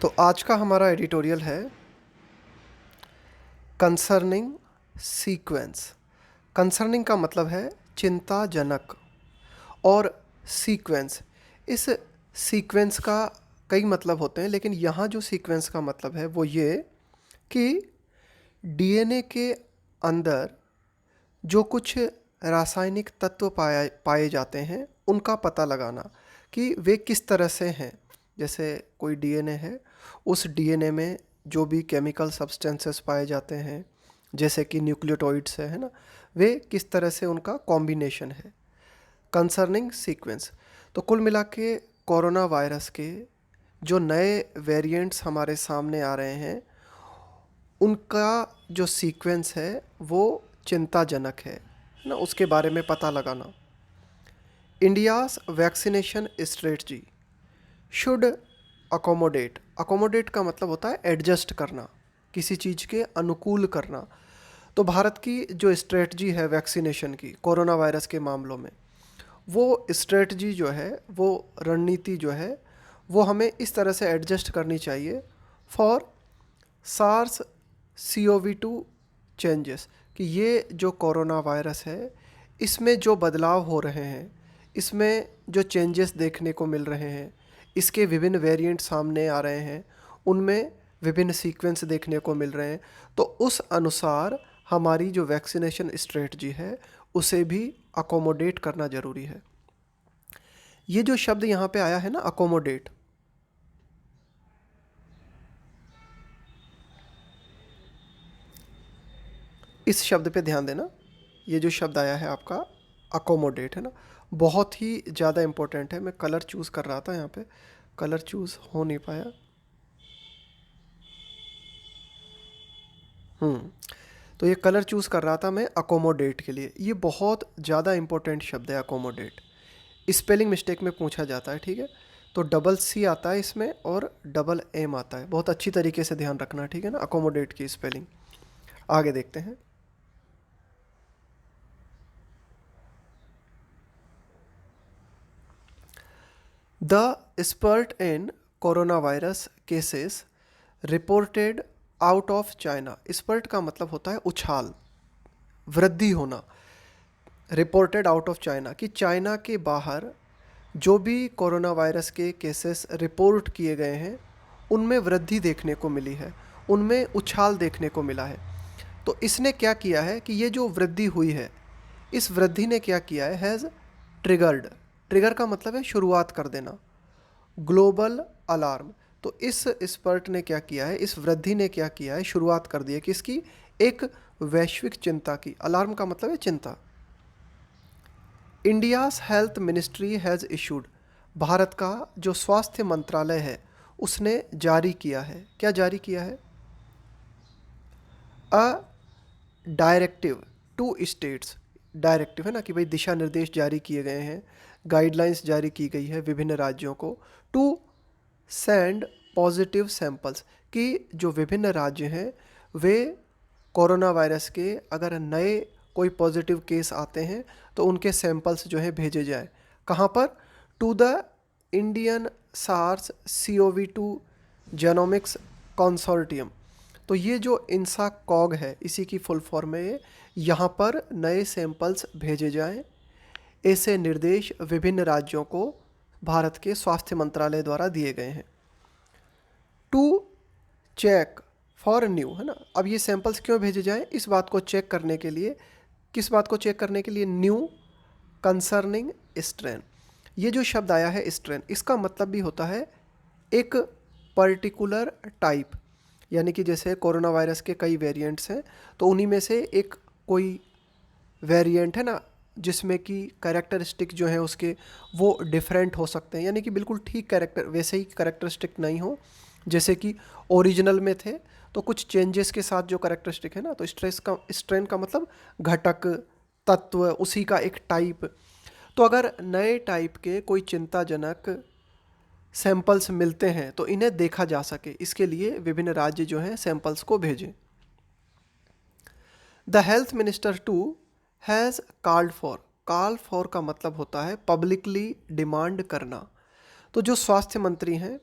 तो आज का हमारा एडिटोरियल है कंसर्निंग सीक्वेंस। कंसर्निंग का मतलब है चिंताजनक, और सीक्वेंस, इस सीक्वेंस का कई मतलब होते हैं, लेकिन यहाँ जो सीक्वेंस का मतलब है वो ये कि डीएनए के अंदर जो कुछ रासायनिक तत्व पाए जाते हैं उनका पता लगाना कि वे किस तरह से हैं। जैसे कोई डीएनए है, उस डीएनए में जो भी केमिकल सब्सटेंसेस पाए जाते हैं, जैसे कि न्यूक्लियोटाइड्स है ना, वे किस तरह से उनका कॉम्बिनेशन है। Concerning sequence. तो कुल मिला के कोरोना वायरस के जो नए वेरिएंट्स हमारे सामने आ रहे हैं उनका जो सीक्वेंस है वो चिंताजनक है ना, उसके बारे में पता लगाना। India's vaccination strategy should accommodate. Accommodate का मतलब होता है एडजस्ट करना, किसी चीज़ के अनुकूल करना। तो भारत की जो स्ट्रेटजी है वैक्सीनेशन की कोरोना वायरस के मामलों में, वो स्ट्रेटजी जो है, वो रणनीति जो है, वो हमें इस तरह से एडजस्ट करनी चाहिए फॉर सार्स CoV-2 चेंजेस, कि ये जो कोरोना वायरस है इसमें जो बदलाव हो रहे हैं, इसमें जो चेंजेस देखने को मिल रहे हैं, इसके विभिन्न वेरिएंट सामने आ रहे हैं, उनमें विभिन्न सीक्वेंस देखने को मिल रहे हैं। तो उस अनुसार हमारी जो वैक्सीनेशन स्ट्रेटजी है उसे भी अकोमोडेट करना ज़रूरी है। ये जो शब्द यहाँ पे आया है ना, अकोमोडेट, इस शब्द पे ध्यान देना। ये जो शब्द आया है आपका अकोमोडेट है ना, बहुत ही ज़्यादा इम्पोर्टेंट है। मैं कलर चूज़ कर रहा था, यहाँ पे कलर चूज़ हो नहीं पाया। तो ये कलर चूज़ कर रहा था मैं अकोमोडेट के लिए। ये बहुत ज़्यादा इम्पोर्टेंट शब्द है अकोमोडेट। स्पेलिंग मिस्टेक में पूछा जाता है, ठीक है। तो डबल सी आता है इसमें और डबल एम आता है, बहुत अच्छी तरीके से ध्यान रखना, ठीक है ना, अकोमोडेट की स्पेलिंग। आगे देखते हैं। The spurt in coronavirus cases reported out of China। Spurt का मतलब होता है उछाल, वृद्धि होना। रिपोर्टेड आउट ऑफ चाइना, कि चाइना के बाहर जो भी कोरोना वायरस के केसेस रिपोर्ट किए गए हैं उनमें वृद्धि देखने को मिली है, उनमें उछाल देखने को मिला है। तो इसने क्या किया है कि ये जो वृद्धि हुई है, इस वृद्धि ने क्या किया है, हैज़ ट्रिगर्ड। ट्रिगर का मतलब है शुरुआत कर देना, ग्लोबल अलार्म। तो इस स्पर्ट ने क्या किया है, इस वृद्धि ने क्या किया है, शुरुआत कर दी है किसकी, एक वैश्विक चिंता की। अलार्म का मतलब है चिंता। India's health ministry has issued. Bharat का जो स्वास्थ्य मंत्रालय है उसने जारी किया है, क्या जारी किया है, a directive to states. Directive है ना, कि भाई दिशा निर्देश जारी किए गए हैं, गाइडलाइंस जारी की गई है विभिन्न राज्यों को, टू सेंड पॉजिटिव सैंपल्स, कि जो विभिन्न राज्य हैं वे कोरोना वायरस के अगर नए कोई पॉजिटिव केस आते हैं तो उनके सैंपल्स जो है भेजे जाए। कहाँ पर, to the Indian SARS CoV-2 genomics consortium. तो ये जो इंसा कॉग है, इसी की फुल फॉर्म है ये, यहाँ पर नए सैंपल्स भेजे जाएं। ऐसे निर्देश विभिन्न राज्यों को भारत के स्वास्थ्य मंत्रालय द्वारा दिए गए हैं। टू चेक फॉर न्यू, है ना, अब ये सैंपल्स क्यों भेजे जाएं, इस बात को चेक करने के लिए। किस बात को चेक करने के लिए, न्यू कंसर्निंग स्ट्रेन। ये जो शब्द आया है स्ट्रेन, इसका मतलब भी होता है एक पर्टिकुलर टाइप, यानी कि जैसे कोरोना वायरस के कई वेरिएंट्स हैं तो उन्हीं में से एक कोई वेरिएंट है ना, जिसमें कि कैरेक्टरिस्टिक जो है उसके वो डिफरेंट हो सकते हैं, यानी कि बिल्कुल ठीक कैरेक्टर वैसे ही कैरेक्टरिस्टिक नहीं हो जैसे कि ओरिजिनल में थे, तो कुछ चेंजेस के साथ जो कैरेक्टरिस्टिक है ना। तो स्ट्रेन का मतलब घटक, तत्व, उसी का एक टाइप। तो अगर नए टाइप के कोई चिंताजनक सैंपल्स मिलते हैं तो इन्हें देखा जा सके, इसके लिए विभिन्न राज्य जो हैं सैंपल्स को भेजें। The health minister too has call for का मतलब होता है पब्लिकली डिमांड करना। तो जो स्वास्थ्य मंत्री हैं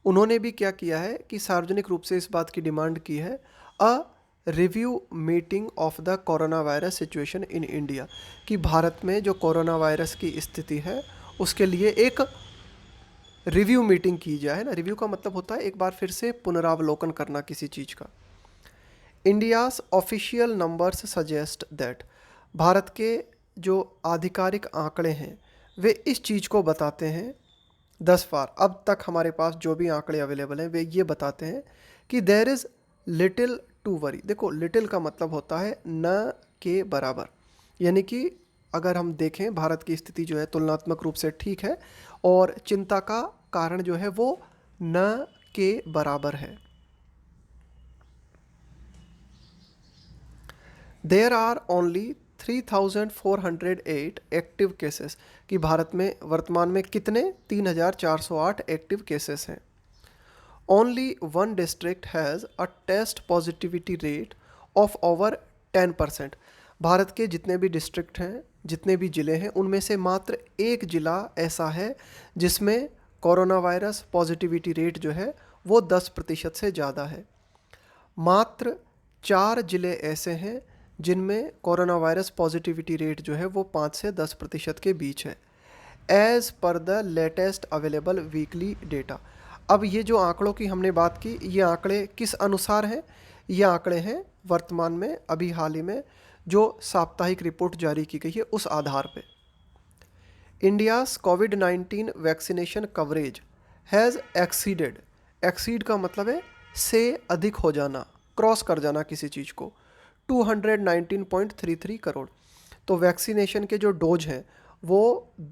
उन्होंने भी क्या किया है कि सार्वजनिक रूप से इस बात की डिमांड की है, a review meeting of the corona virus situation in India, कि भारत में जो कोरोना वायरस की स्थिति है उसके लिए एक रिव्यू मीटिंग की जाए ना। रिव्यू का मतलब होता है एक बार फिर से पुनरावलोकन करना किसी चीज़ का। India's official numbers suggest that, Bharat के जो आधिकारिक आंकड़े हैं वे इस चीज़ को बताते हैं, 10 बार अब तक हमारे पास जो भी आंकड़े अवेलेबल हैं वे ये बताते हैं कि there is little to worry. देखो लिटिल का मतलब होता है न के बराबर, यानी कि अगर हम देखें भारत की स्थिति जो है तुलनात्मक रूप से ठीक है और चिंता का कारण जो है वो न के बराबर है। There are only 3408 active cases, कि भारत में वर्तमान में कितने 3408 एक्टिव केसेस हैं। Only one district has a test positivity rate of over 10%। भारत के जितने भी डिस्ट्रिक्ट हैं, जितने भी ज़िले हैं, उनमें से मात्र एक ज़िला ऐसा है जिसमें कोरोना वायरस पॉजिटिविटी रेट जो है वो 10% से ज़्यादा है। मात्र 4 ज़िले ऐसे हैं जिनमें कोरोना वायरस पॉजिटिविटी रेट जो है वो 5 से 10% के बीच है, as per the latest available weekly data. अब ये जो आंकड़ों की हमने बात की, ये आंकड़े किस अनुसार हैं? ये आंकड़े हैं वर्तमान में अभी हाल ही में जो साप्ताहिक रिपोर्ट जारी की गई है उस आधार पे। India's covid vaccination coverage has exceeded, exceed का मतलब है से अधिक हो जाना, क्रॉस कर जाना किसी चीज़ को, 219.33 करोड़। तो वैक्सीनेशन के जो डोज हैं वो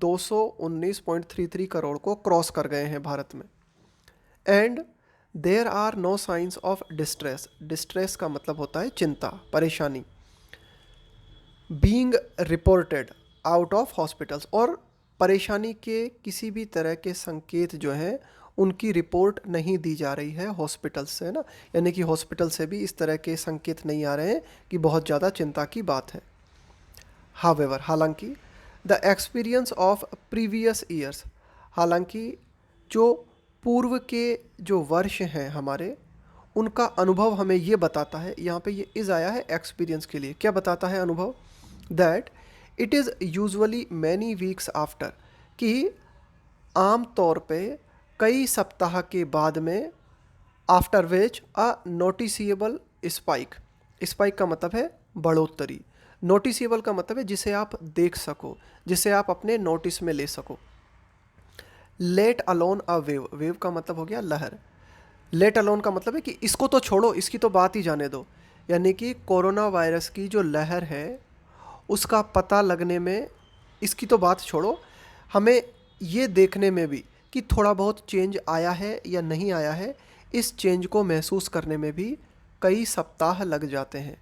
219.33 करोड़ को क्रॉस कर गए हैं भारत में। And there are no signs of distress, distress का मतलब होता है चिंता, परेशानी, being reported out of hospitals, और परेशानी के किसी भी तरह के संकेत जो हैं उनकी रिपोर्ट नहीं दी जा रही है हॉस्पिटल से ना, यानी कि हॉस्पिटल से भी इस तरह के संकेत नहीं आ रहे हैं कि बहुत ज़्यादा चिंता की बात है। हावेवर, हालांकि the experience of previous years, हालांकि जो पूर्व के जो वर्ष हैं हमारे उनका अनुभव हमें ये बताता है, यहाँ पे ये इज़ आया है एक्सपीरियंस के लिए, क्या बताता है अनुभव? That it is usually many weeks after, कि आम तौर पे कई सप्ताह के बाद में, after which a noticeable spike, spike का मतलब है बढ़ोतरी, नोटिसिएबल का मतलब है जिसे आप देख सको, जिसे आप अपने नोटिस में ले सको। Let alone a wave, wave का मतलब हो गया लहर, लेट अलोन का मतलब है कि इसको तो छोड़ो, इसकी तो बात ही जाने दो, यानी कि कोरोना वायरस की जो लहर है उसका पता लगने में, इसकी तो बात छोड़ो, हमें ये देखने में भी कि थोड़ा बहुत चेंज आया है या नहीं आया है, इस चेंज को महसूस करने में भी कई सप्ताह लग जाते हैं।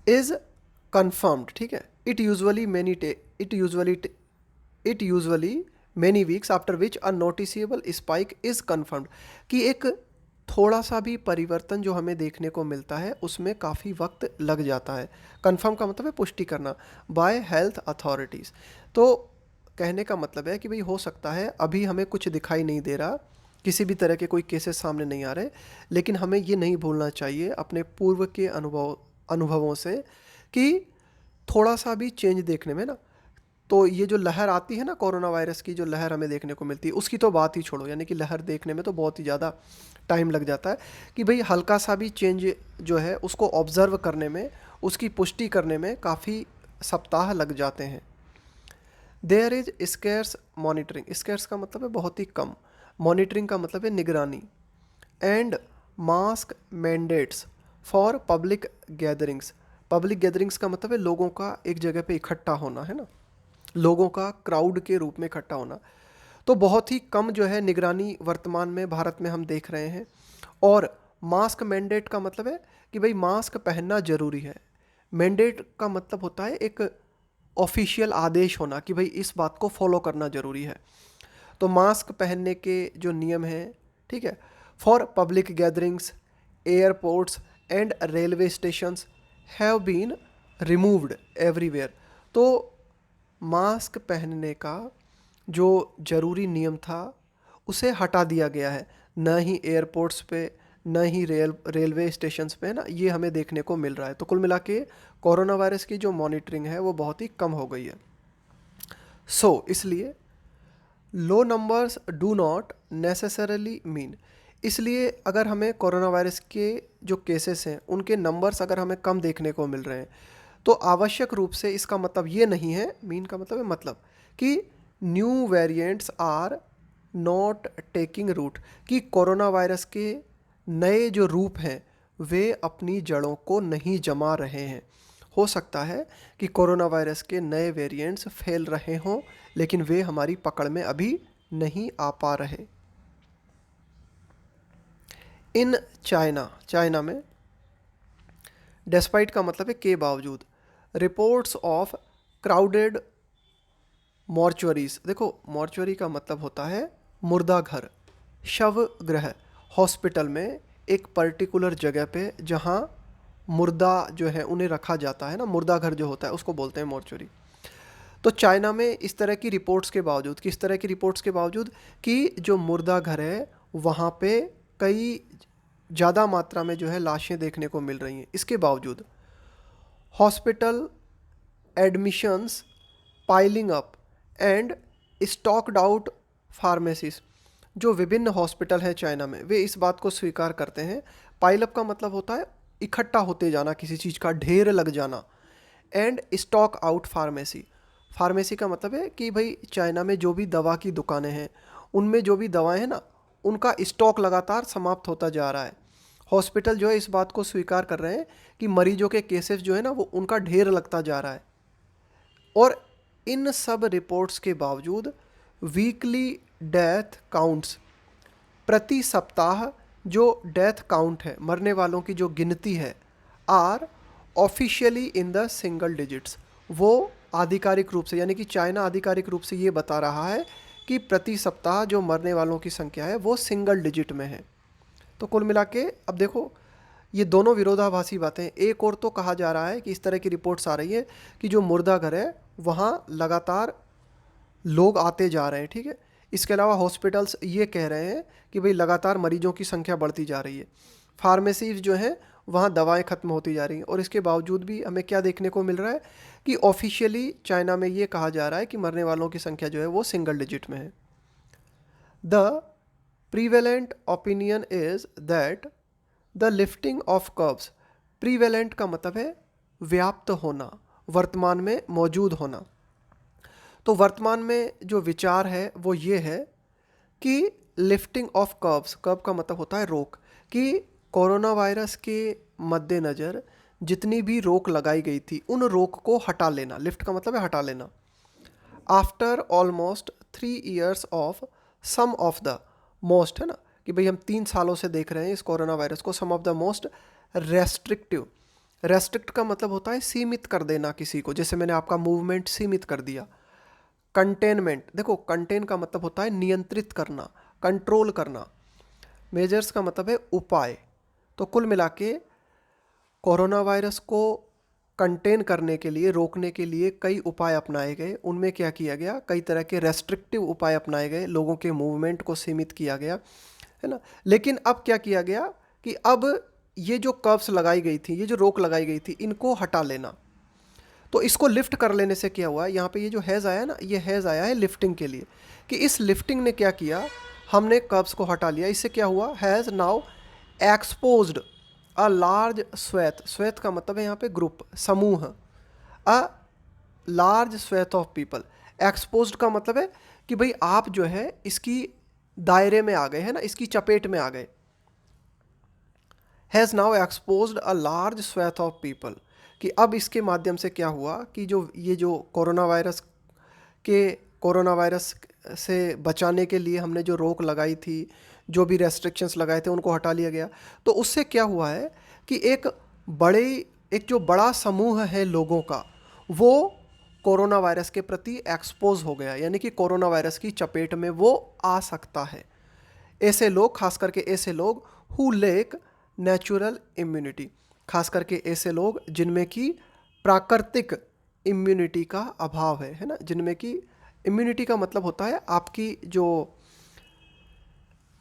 इज़ कन्फर्म्ड, ठीक है, it usually many weeks after which a noticeable spike is confirmed, कि एक थोड़ा सा भी परिवर्तन जो हमें देखने को मिलता है उसमें काफ़ी वक्त लग जाता है। कन्फर्म का मतलब है पुष्टि करना, बाय हेल्थ अथॉरिटीज़। तो कहने का मतलब है कि भाई हो सकता है अभी हमें कुछ दिखाई नहीं दे रहा, किसी भी तरह के कोई केसेस सामने नहीं आ रहे, लेकिन हमें ये नहीं भूलना चाहिए अपने पूर्व के अनुभवों से कि थोड़ा सा भी चेंज देखने में ना, तो ये जो लहर आती है ना कोरोना वायरस की, जो लहर हमें देखने को मिलती है उसकी तो बात ही छोड़ो, यानी कि लहर देखने में तो बहुत ही ज़्यादा टाइम लग जाता है, कि भाई हल्का सा भी चेंज जो है उसको ऑब्ज़र्व करने में, उसकी पुष्टि करने में काफ़ी सप्ताह लग जाते हैं। There is scarce monitoring, scarce का मतलब है बहुत ही कम, मॉनिटरिंग का मतलब है निगरानी, and mask mandates for public gatherings, public gatherings का मतलब है लोगों का एक जगह पे इकट्ठा होना, है ना, लोगों का क्राउड के रूप में इकट्ठा होना। तो बहुत ही कम जो है निगरानी वर्तमान में भारत में हम देख रहे हैं। और मास्क मैंडेट का मतलब है कि भाई मास्क पहनना ज़रूरी है, मैंडेट का मतलब होता है एक ऑफिशियल आदेश होना कि भाई इस बात को फॉलो करना ज़रूरी है। तो मास्क पहनने के जो नियम हैं, ठीक है, for public gatherings, airports and railway stations have been removed everywhere. तो मास्क पहनने का जो ज़रूरी नियम था उसे हटा दिया गया है। न ही एयरपोर्ट्स पे, न ही रेलवे स्टेशंस पे, है ना, ये हमें देखने को मिल रहा है। तो कुल मिला के कोरोना वायरस की जो मॉनिटरिंग है वो बहुत ही कम हो गई है। इसलिए low numbers do not necessarily mean, इसलिए अगर हमें कोरोना वायरस के जो केसेस हैं उनके नंबर्स अगर हमें कम देखने को मिल रहे हैं तो आवश्यक रूप से इसका मतलब ये नहीं है, मीन का मतलब है मतलब, कि new variants are not taking root, कि कोरोना वायरस के नए जो रूप हैं वे अपनी जड़ों को नहीं जमा रहे हैं। हो सकता है कि कोरोना वायरस के नए वेरिएंट्स फैल रहे हों लेकिन वे हमारी पकड़ में अभी नहीं आ पा रहे। इन चाइना में डेस्पाइट का मतलब है के बावजूद, रिपोर्ट्स ऑफ क्राउडेड मॉर्चुअरीज, देखो मॉर्चुअरी का मतलब होता है मुर्दा घर, शव गृह, हॉस्पिटल में एक पर्टिकुलर जगह पे जहाँ मुर्दा जो है उन्हें रखा जाता है ना, मुर्दा घर जो होता है उसको बोलते हैं मॉर्चुअरी। तो चाइना में इस तरह की रिपोर्ट्स के बावजूद, किस तरह की रिपोर्ट्स के बावजूद, कि जो मुर्दा घर है वहाँ पे कई ज़्यादा मात्रा में जो है लाशें देखने को मिल रही हैं, इसके बावजूद hospital admissions piling up and stocked out pharmacies, जो विभिन्न हॉस्पिटल हैं चाइना में वे इस बात को स्वीकार करते हैं। पाइल अप का मतलब होता है इकट्ठा होते जाना, किसी चीज़ का ढेर लग जाना। And stock out pharmacy, pharmacy का मतलब है कि भाई चाइना में जो भी दवा की दुकानें हैं उनमें जो भी दवाएं हैं ना उनका स्टॉक लगातार समाप्त होता जा रहा है। हॉस्पिटल जो है इस बात को स्वीकार कर रहे हैं कि मरीजों के केसेस जो है ना वो उनका ढेर लगता जा रहा है। और इन सब रिपोर्ट्स के बावजूद वीकली डेथ काउंट्स, प्रति सप्ताह जो डेथ काउंट है, मरने वालों की जो गिनती है, are officially in the single digits, वो आधिकारिक रूप से, यानी कि चाइना आधिकारिक रूप से ये बता रहा है कि प्रति सप्ताह जो मरने वालों की संख्या है वो सिंगल डिजिट में है। तो कुल मिला के अब देखो ये दोनों विरोधाभासी बातें। एक और तो कहा जा रहा है कि इस तरह की रिपोर्ट्स आ रही है कि जो मुर्दा घर है वहाँ लगातार लोग आते जा रहे हैं, ठीक है। इसके अलावा हॉस्पिटल्स ये कह रहे हैं कि भाई लगातार मरीजों की संख्या बढ़ती जा रही है, फार्मेसीज जो हैं वहाँ दवाएं ख़त्म होती जा रही हैं। और इसके बावजूद भी हमें क्या देखने को मिल रहा है कि ऑफिशियली चाइना में ये कहा जा रहा है कि मरने वालों की संख्या जो है वो सिंगल डिजिट में है। The prevalent opinion is that the lifting of curbs, prevalent का मतलब है व्याप्त होना, वर्तमान में मौजूद होना। तो वर्तमान में जो विचार है वो ये है कि लिफ्टिंग ऑफ कर्ब्स, कर्ब का मतलब होता है रोक, कि कोरोना वायरस के मद्देनज़र जितनी भी रोक लगाई गई थी उन रोक को हटा लेना, लिफ्ट का मतलब है हटा लेना। After almost 3 years of some of the most, है ना, कि भाई हम 3 सालों से देख रहे हैं इस कोरोना वायरस को, some of the most restrictive, restrict का मतलब होता है सीमित कर देना किसी को, जैसे मैंने आपका मूवमेंट सीमित कर दिया। कंटेनमेंट, देखो कंटेन का मतलब होता है नियंत्रित करना, कंट्रोल करना। मेजर्स का मतलब है उपाय। तो कुल मिला के कोरोना वायरस को कंटेन करने के लिए, रोकने के लिए कई उपाय अपनाए गए। उनमें क्या किया गया, कई तरह के रेस्ट्रिक्टिव उपाय अपनाए गए, लोगों के मूवमेंट को सीमित किया गया, है ना। लेकिन अब क्या किया गया कि अब ये जो कर्व्स लगाई गई थी, ये जो रोक लगाई गई थी, इनको हटा लेना। तो इसको लिफ्ट कर लेने से क्या हुआ, यहाँ पे ये जो हैज़ आया ना, ये हैज़ आया है लिफ्टिंग के लिए, कि इस लिफ्टिंग ने क्या किया, हमने कर्व्स को हटा लिया। इससे क्या हुआ, has now exposed a large swathe, swathe का मतलब है यहाँ पे ग्रुप, समूह, a large swathe of people. Exposed का मतलब है कि भाई आप जो है इसकी दायरे में आ गए, है ना, इसकी चपेट में आ गए। Has now exposed a large swathe of people, कि अब इसके माध्यम से क्या हुआ कि जो ये जो कोरोना वायरस से बचाने के लिए हमने जो रोक लगाई थी, जो भी रेस्ट्रिक्शंस लगाए थे उनको हटा लिया गया। तो उससे क्या हुआ है कि एक जो बड़ा समूह है लोगों का, वो कोरोना वायरस के प्रति एक्सपोज हो गया, यानी कि कोरोना वायरस की चपेट में वो आ सकता है। ऐसे लोग, खास करके ऐसे लोग हु लेक नेचुरल इम्यूनिटी, खास करके ऐसे लोग जिनमें कि प्राकृतिक इम्यूनिटी का अभाव है ना, जिनमें कि इम्यूनिटी का मतलब होता है आपकी जो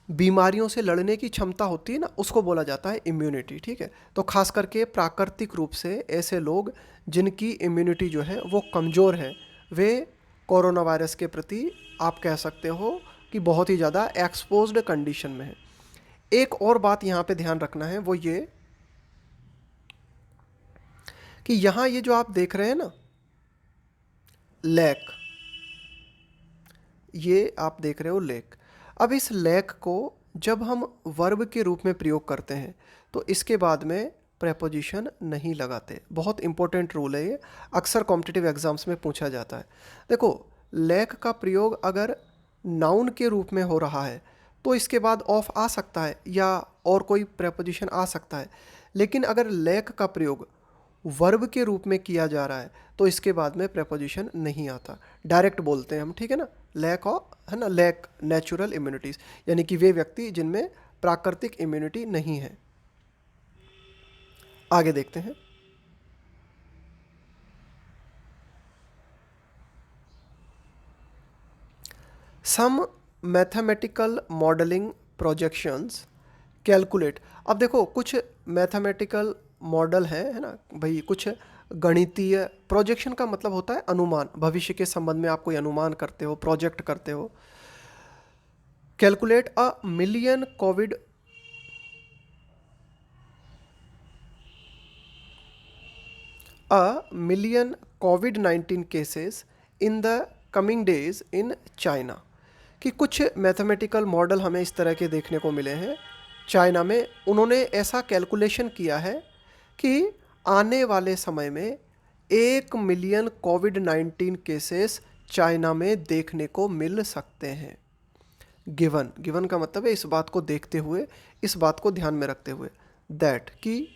बीमारियों से लड़ने की क्षमता होती है ना, उसको बोला जाता है इम्यूनिटी, ठीक है। तो खास करके प्राकृतिक रूप से ऐसे लोग जिनकी इम्यूनिटी जो है वो कमज़ोर है, वे कोरोना वायरस के प्रति आप कह सकते हो कि बहुत ही ज़्यादा एक्सपोज्ड कंडीशन में है। एक और बात यहाँ पे ध्यान रखना है, वो ये कि यहाँ ये जो आप देख रहे हैं ना लैक, ये आप देख रहे हो लेक। अब इस लैक को जब हम वर्ब के रूप में प्रयोग करते हैं तो इसके बाद में प्रेपोजिशन नहीं लगाते। बहुत इंपॉर्टेंट रूल है ये, अक्सर कॉम्पिटिटिव एग्जाम्स में पूछा जाता है। देखो, लैक का प्रयोग अगर नाउन के रूप में हो रहा है तो इसके बाद ऑफ आ सकता है या और कोई प्रेपोजिशन आ सकता है, लेकिन अगर लैक का प्रयोग वर्ब के रूप में किया जा रहा है तो इसके बाद में प्रेपोजिशन नहीं आता, डायरेक्ट बोलते हैं हम, ठीक है ना। लैक ऑफ, है ना, लैक नेचुरल इम्यूनिटीज, यानी कि वे व्यक्ति जिनमें प्राकृतिक इम्यूनिटी नहीं है। आगे देखते हैं। सम मैथमेटिकल मॉडलिंग प्रोजेक्शंस कैलकुलेट। अब देखो, कुछ मैथमेटिकल मॉडल है ना भाई, कुछ गणितीय, प्रोजेक्शन का मतलब होता है अनुमान, भविष्य के संबंध में आप कोई अनुमान करते हो, प्रोजेक्ट करते हो। Calculate a million covid cases in the coming days in China. कि कुछ मैथमेटिकल मॉडल हमें इस तरह के देखने को मिले हैं चाइना में। उन्होंने ऐसा कैलकुलेशन किया है कि आने वाले समय में 1 मिलियन कोविड-19 केसेस चाइना में देखने को मिल सकते हैं। गिवन का मतलब है इस बात को देखते हुए, इस बात को ध्यान में रखते हुए, दैट कि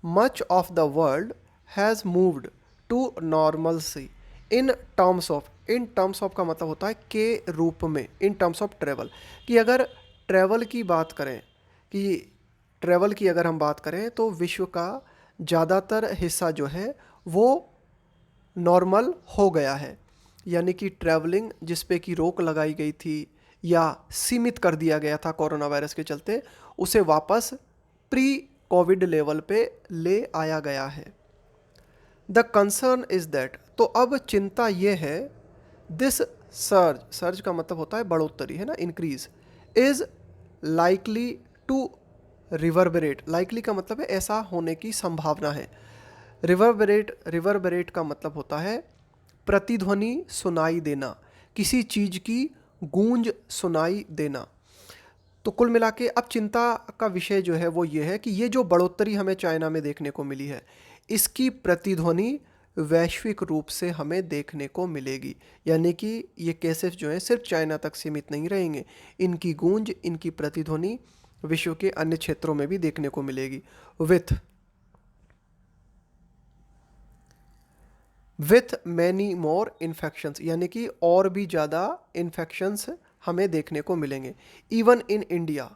much of the world has moved to normalcy in terms of, in terms of का मतलब होता है के रूप में, इन टर्म्स ऑफ ट्रेवल। कि अगर ट्रेवल की बात करें, कि ट्रेवल की अगर हम बात करें तो विश्व का ज़्यादातर हिस्सा जो है वो नॉर्मल हो गया है, यानी कि ट्रैवलिंग जिस पे कि रोक लगाई गई थी या सीमित कर दिया गया था कोरोना वायरस के चलते, उसे वापस प्री कोविड लेवल पे ले आया गया है। द कंसर्न इज दैट, तो अब चिंता ये है, दिस सर्ज, सर्ज का मतलब होता है बढ़ोतरी, है ना, increase, is likely to reverberate. Likely का मतलब है ऐसा होने की संभावना है। रिवर्बरेट का मतलब होता है प्रतिध्वनि सुनाई देना, किसी चीज की गूंज सुनाई देना। तो कुल मिला के अब चिंता का विषय जो है वो ये है कि ये जो बढ़ोतरी हमें चाइना में देखने को मिली है, इसकी प्रतिध्वनि वैश्विक रूप से हमें देखने को मिलेगी। यानी कि ये केसेस जो हैं सिर्फ चाइना तक सीमित नहीं रहेंगे, इनकी गूंज, इनकी प्रतिध्वनि विश्व के अन्य क्षेत्रों में भी देखने को मिलेगी। विथ मैनी मोर इन्फेक्शंस, यानी कि और भी ज़्यादा इन्फेक्शंस हमें देखने को मिलेंगे। इवन इन इंडिया,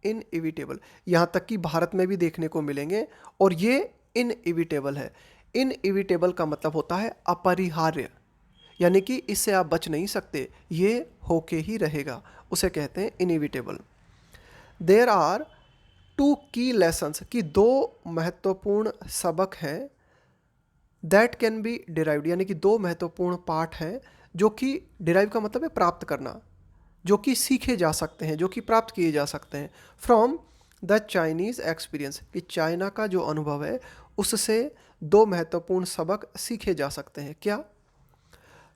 इनएविटेबल, यहाँ तक कि भारत में भी देखने को मिलेंगे। और ये इनएविटेबल है। इनएविटेबल का मतलब होता है अपरिहार्य, यानी कि इससे आप बच नहीं सकते, ये होके ही रहेगा, उसे कहते हैं इनएविटेबल। देयर आर 2 की लेसन्स, की 2 महत्वपूर्ण सबक हैं, दैट कैन बी डिराइव्ड, यानी कि 2 महत्वपूर्ण पाठ हैं जो कि डिराइव का मतलब है प्राप्त करना, जो कि सीखे जा सकते हैं, जो कि प्राप्त किए जा सकते हैं, फ्रॉम द चाइनीज़ एक्सपीरियंस, कि चाइना का जो अनुभव है उससे 2 महत्वपूर्ण सबक सीखे जा सकते हैं। क्या?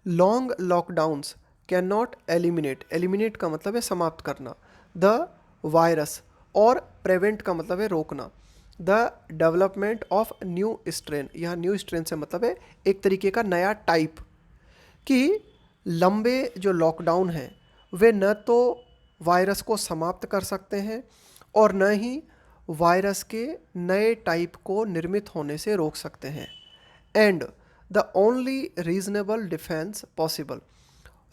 Long lockdowns can not eliminate, eliminate का मतलब है समाप्त करना, द वायरस, और प्रिवेंट का मतलब है रोकना, the development of new strain. यहाँ न्यू स्ट्रेन से मतलब है एक तरीके का नया टाइप। कि लंबे जो लॉकडाउन हैं वे न तो वायरस को समाप्त कर सकते हैं और न ही वायरस के नए टाइप को निर्मित होने से रोक सकते हैं। And the only reasonable defence possible,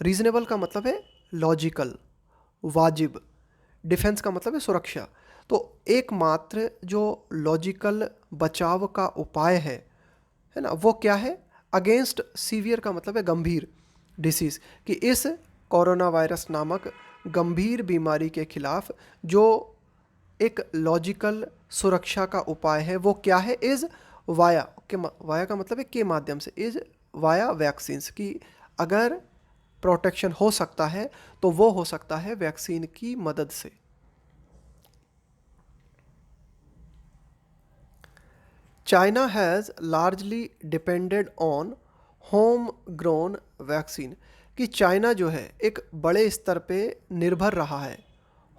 reasonable का मतलब है लॉजिकल, वाजिब, डिफेंस का मतलब है सुरक्षा। तो एकमात्र जो लॉजिकल बचाव का उपाय है ना, वो क्या है? अगेंस्ट सीवियर का मतलब है गंभीर, डिसीज़, कि इस कोरोना वायरस नामक गंभीर बीमारी के खिलाफ जो एक लॉजिकल सुरक्षा का उपाय है वो क्या है, इज़ वाया वाया का मतलब है के माध्यम से, इज़ वाया वैक्सीन्स, की अगर प्रोटेक्शन हो सकता है तो वो हो सकता है वैक्सीन की मदद से। China has largely depended on home grown vaccine, कि चाइना जो है एक बड़े स्तर पे निर्भर रहा है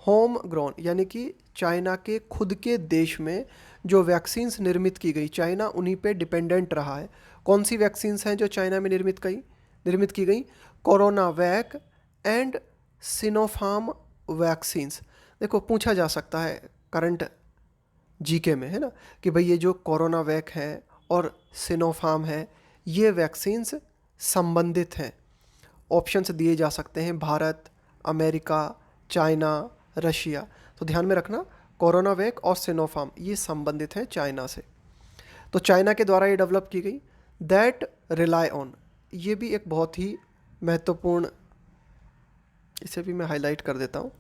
होम ग्रोन, यानी कि चाइना के खुद के देश में जो वैक्सीन्स निर्मित की गई, चाइना उन्हीं पे डिपेंडेंट रहा है। कौन सी वैक्सीन्स हैं जो चाइना में निर्मित की गई? CoronaVac and Sinopharm vaccines. देखो पूछा जा सकता है करंट जीके में, है ना, कि भाई ये जो कोरोना वैक है और सिनोफार्म है, ये वैक्सीन्स संबंधित हैं। ऑप्शंस दिए जा सकते हैं भारत, अमेरिका, चाइना, रशिया। तो ध्यान में रखना कोरोना वैक और सिनोफार्म ये संबंधित हैं चाइना से। तो चाइना के द्वारा ये डेवलप की गई। दैट रिलाई ऑन, ये भी एक बहुत ही महत्वपूर्ण, इसे भी मैं हाईलाइट कर देता हूँ।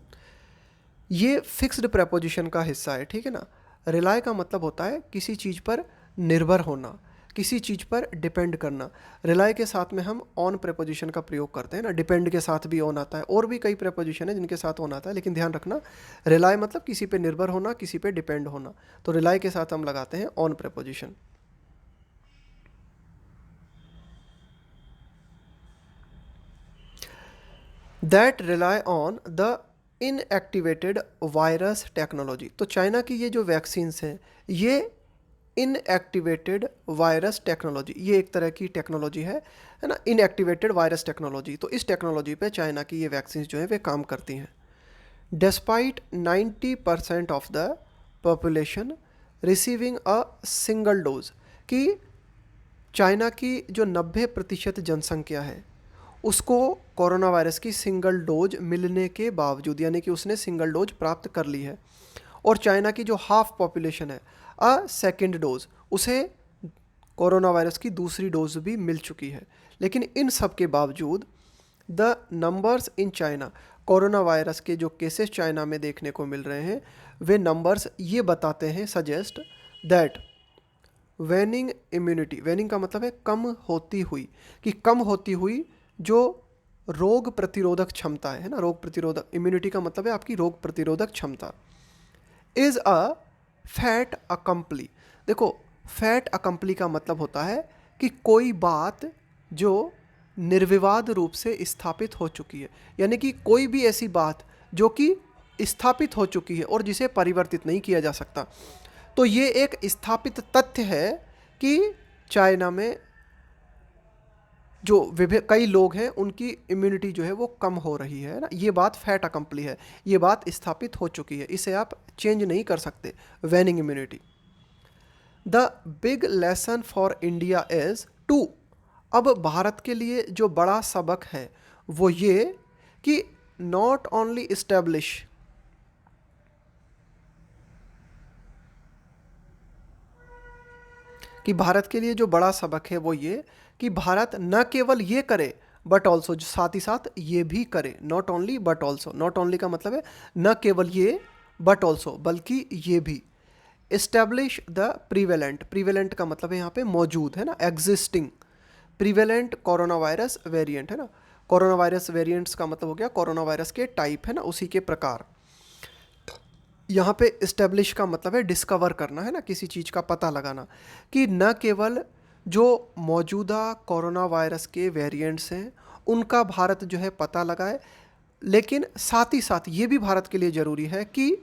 ये फिक्स्ड प्रेपोजिशन का हिस्सा है, ठीक है ना। रिलाई का मतलब होता है किसी चीज़ पर निर्भर होना, किसी चीज़ पर डिपेंड करना। रिलाई के साथ में हम ऑन प्रेपोजिशन का प्रयोग करते हैं ना, डिपेंड के साथ भी ऑन आता है, और भी कई प्रेपोजिशन है जिनके साथ ऑन आता है, लेकिन ध्यान रखना रिलाई मतलब किसी पे निर्भर होना, किसी पे डिपेंड होना। तो रिलाई के साथ हम लगाते हैं on preposition. That rely on the inactivated virus technology. तो चाइना की ये जो वैक्सीन्स हैं ये इनएक्टिवेटेड वायरस टेक्नोलॉजी, ये एक तरह की टेक्नोलॉजी है ना, इनएक्टिवेटेड वायरस टेक्नोलॉजी। तो इस टेक्नोलॉजी पे चाइना की ये वैक्सीन्स जो है वे काम करती हैं। Despite 90% of the population receiving a single dose, कि चाइना की जो 90% जनसंख्या है उसको कोरोना वायरस की सिंगल डोज मिलने के बावजूद, यानी कि उसने सिंगल डोज प्राप्त कर ली है, और चाइना की जो हाफ पॉपुलेशन है अ सेकेंड डोज, उसे कोरोना वायरस की दूसरी डोज भी मिल चुकी है। लेकिन इन सब के बावजूद the numbers in China, corona virus के जो केसेस चाइना में देखने को मिल रहे हैं वे नंबर्स ये बताते हैं, सजेस्ट दैट वेनिंग इम्यूनिटी, वेनिंग का मतलब है कम होती हुई, कि कम होती हुई जो रोग प्रतिरोधक क्षमता है ना, रोग प्रतिरोधक, इम्यूनिटी का मतलब है आपकी रोग प्रतिरोधक क्षमता, इज़ अ फैट अकम्पली। देखो फैट अकम्पली का मतलब होता है कि कोई बात जो निर्विवाद रूप से स्थापित हो चुकी है, यानी कि कोई भी ऐसी बात जो कि स्थापित हो चुकी है और जिसे परिवर्तित नहीं किया जा सकता। तो ये एक स्थापित तथ्य है कि चाइना में जो कई लोग हैं उनकी इम्यूनिटी जो है वो कम हो रही है ना, ये बात फैट अकम्पली है, ये बात स्थापित हो चुकी है, इसे आप चेंज नहीं कर सकते, waning immunity. The big lesson for India is to, अब भारत के लिए जो बड़ा सबक है वो ये कि नॉट ओनली इस्टेब्लिश, कि भारत के लिए जो बड़ा सबक है वो ये कि भारत न केवल ये करे बट ऑल्सो, साथ ही साथ ये भी करे, not only but also. Not only का मतलब है न केवल ये बट ऑल्सो, बल्कि ये भी। इस्टेब्लिश द प्रीवेलेंट, प्रीवेलेंट का मतलब है यहाँ पे मौजूद, है ना, existing prevalent corona virus variant, है ना। कोरोना वायरस वेरिएंट्स का मतलब हो गया कोरोना वायरस के टाइप, है ना, उसी के प्रकार। यहाँ पे इस्टेब्लिश का मतलब है डिस्कवर करना, है ना, किसी चीज़ का पता लगाना, कि न केवल जो मौजूदा कोरोना वायरस के वेरिएंट्स हैं उनका भारत जो है पता लगाए, लेकिन साथ ही साथ ये भी भारत के लिए ज़रूरी है कि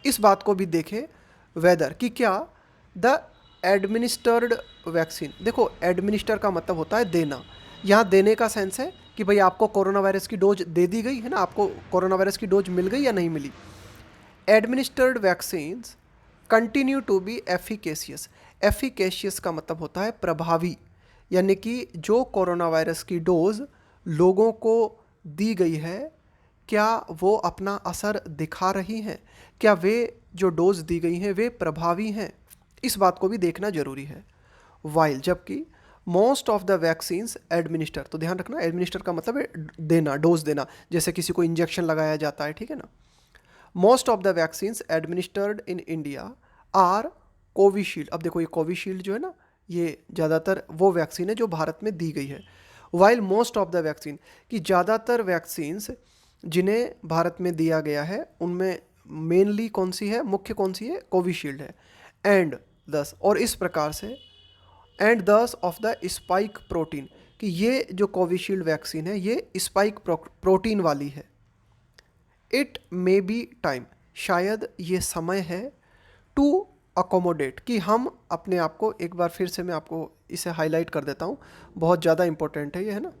इस बात को भी देखें वेदर, कि क्या द एडमिनिस्टर्ड वैक्सीन, देखो एडमिनिस्टर का मतलब होता है देना, यहाँ देने का सेंस है कि भाई आपको कोरोना वायरस की डोज दे दी गई है ना, आपको कोरोना वायरस की डोज मिल गई या नहीं मिली। Administered vaccines continue to be efficacious, efficacious का मतलब होता है प्रभावी, यानी कि जो कोरोना वायरस की डोज लोगों को दी गई है क्या वो अपना असर दिखा रही हैं, क्या वे जो डोज दी गई हैं वे प्रभावी हैं, इस बात को भी देखना जरूरी है। वाइल, जबकि most of the vaccines administer, तो ध्यान रखना एडमिनिस्टर का मतलब है देना, डोज देना, जैसे किसी को इंजेक्शन लगाया जाता है, ठीक है ना। Most of the vaccines administered in India are Covishield. अब देखो ये कोविशील्ड जो है ना, ये ज़्यादातर वो वैक्सीन है जो भारत में दी गई है। While most of the vaccine, कि ज़्यादातर वैक्सीन्स जिन्हें भारत में दिया गया है उनमें मेनली कौन सी है, मुख्य कौन सी है, कोविशील्ड है। एंड दस, और इस प्रकार से एंड दस ऑफ द स्पाइक प्रोटीन, कि ये जो कोविशील्ड वैक्सीन है ये स्पाइक प्रोटीन वाली है। इट मे बी टाइम, शायद ये समय है, टू अकोमोडेट, कि हम अपने आप को, एक बार फिर से मैं आपको इसे हाईलाइट कर देता हूँ, बहुत ज़्यादा इंपॉर्टेंट है ये, है ना।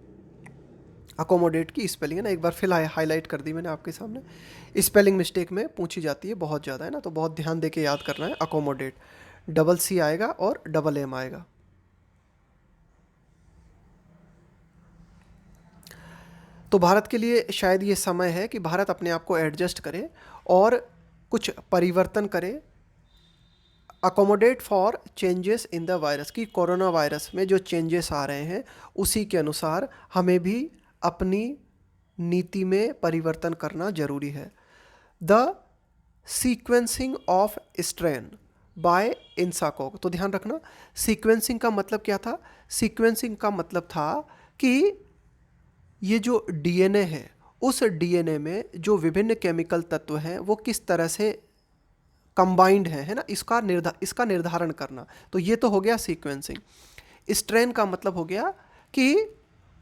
अकोमोडेट की स्पेलिंग है ना, एक बार फिर हाईलाइट कर दी मैंने आपके सामने। स्पेलिंग मिस्टेक में पूछी जाती है बहुत ज़्यादा, है ना, तो बहुत ध्यान दे के याद करना है। अकोमोडेट, डबल सी आएगा और डबल एम आएगा। तो भारत के लिए शायद ये समय है कि भारत अपने आप को एडजस्ट करे और कुछ परिवर्तन करे, accommodate for changes in the virus, की कोरोना वायरस में जो चेंजेस आ रहे हैं उसी के अनुसार हमें भी अपनी नीति में परिवर्तन करना जरूरी है। The sequencing of strain by INSACOG, तो ध्यान रखना सीक्वेंसिंग का मतलब क्या था। सीक्वेंसिंग का मतलब था कि ये जो डीएनए है उस डीएनए में जो विभिन्न केमिकल तत्व हैं वो किस तरह से कंबाइंड है ना, इसका निर्धारण करना। तो ये तो हो गया सीक्वेंसिंग। स्ट्रेन का मतलब हो गया कि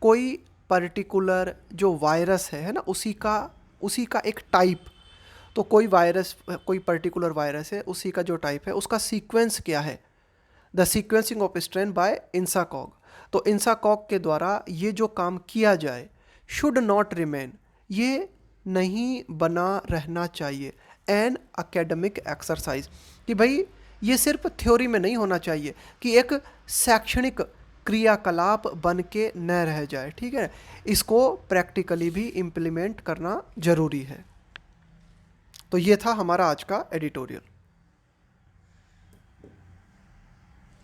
कोई पर्टिकुलर जो वायरस है ना, उसी का एक टाइप, तो कोई पर्टिकुलर वायरस है, उसी का जो टाइप है उसका सीक्वेंस क्या है। The sequencing of strain by INSACOG, तो इंसाकॉग के द्वारा ये जो काम किया जाए, शुड नॉट रिमेन, ये नहीं बना रहना चाहिए, एन एकेडमिक एक्सरसाइज, कि भाई ये सिर्फ थ्योरी में नहीं होना चाहिए, कि एक शैक्षणिक क्रियाकलाप बन के न रह जाए, ठीक है, इसको प्रैक्टिकली भी इम्प्लीमेंट करना जरूरी है। तो ये था हमारा आज का एडिटोरियल।